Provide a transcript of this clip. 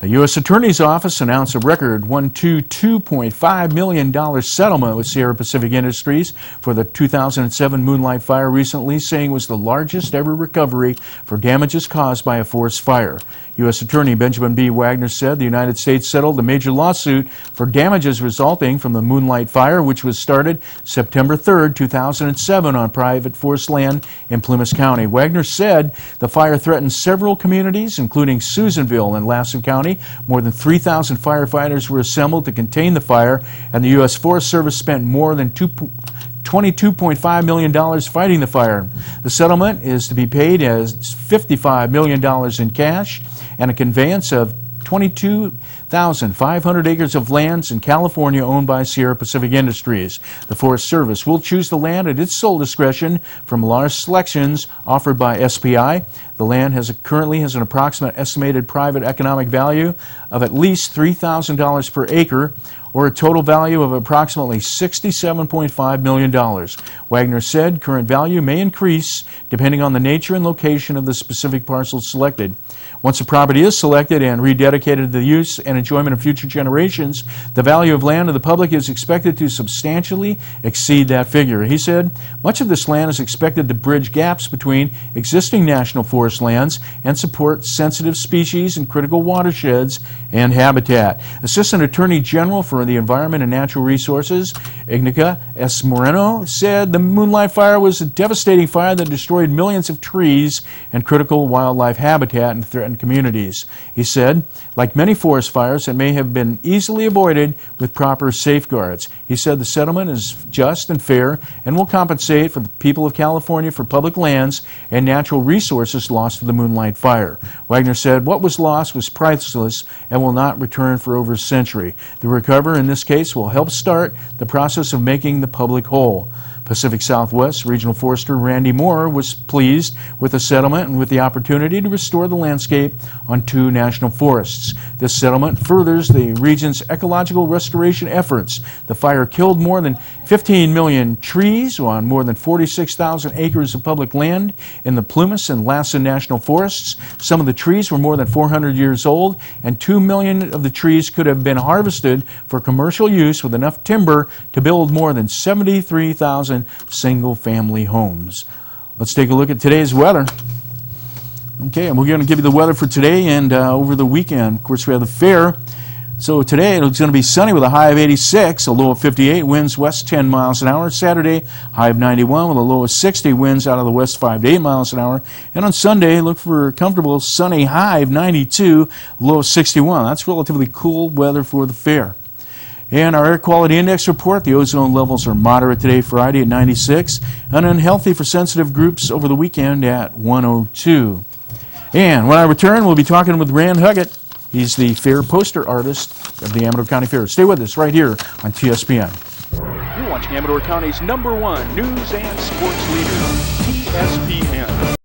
The U.S. Attorney's Office announced a record $2.5 million settlement with Sierra Pacific Industries for the 2007 Moonlight Fire recently, saying it was the largest ever recovery for damages caused by a forest fire. U.S. Attorney Benjamin B. Wagner said the United States settled a major lawsuit for damages resulting from the Moonlight Fire, which was started September 3, 2007 on private forest land in Plymouth County. Wagner said the fire threatened several communities, including Susanville and Lassen County. More than 3,000 firefighters were assembled to contain the fire, and the U.S. Forest Service spent more than $22.5 million fighting the fire. The settlement is to be paid as $55 million in cash and a conveyance of 22,500 acres of lands in California owned by Sierra Pacific Industries. The Forest Service will choose the land at its sole discretion from large selections offered by SPI. The land currently has an approximate estimated private economic value of at least $3,000 per acre, or a total value of approximately $67.5 million. Wagner said current value may increase depending on the nature and location of the specific parcel selected. Once the property is selected and rededicated to the use and enjoyment of future generations, the value of land to the public is expected to substantially exceed that figure. He said much of this land is expected to bridge gaps between existing national forest lands and support sensitive species and critical watersheds and habitat. Assistant Attorney General for the Environment and Natural Resources, Ignacia S. Moreno, said the Moonlight Fire was a devastating fire that destroyed millions of trees and critical wildlife habitat in threatened communities. He said, like many forest fires, it may have been easily avoided with proper safeguards. He said the settlement is just and fair and will compensate for the people of California for public lands and natural resources lost to the Moonlight Fire. Wagner said what was lost was priceless and will not return for over a century. The recovery in this case will help start the process of making the public whole. Pacific Southwest Regional Forester Randy Moore was pleased with the settlement and with the opportunity to restore the landscape on 2 national forests. This settlement furthers the region's ecological restoration efforts. The fire killed more than 15 million trees on more than 46,000 acres of public land in the Plymouth and Lassen National Forests. Some of the trees were more than 400 years old, and 2 million of the trees could have been harvested for commercial use with enough timber to build more than 73,000 single-family homes. Let's take a look at today's weather. Okay, and we're going to give you the weather for today and over the weekend. Of course, we have the fair. So today it's going to be sunny with a high of 86, a low of 58, winds west 10 miles an hour. Saturday, high of 91 with a low of 60, winds out of the west 5 to 8 miles an hour. And on Sunday, look for a comfortable sunny high of 92, low of 61. That's relatively cool weather for the fair. And our air quality index report, the ozone levels are moderate today, Friday at 96, and unhealthy for sensitive groups over the weekend at 102. And when I return, we'll be talking with Rand Huggett. He's the fair poster artist of the Amador County Fair. Stay with us right here on TSPN. You're watching Amador County's #1 news and sports leader, TSPN.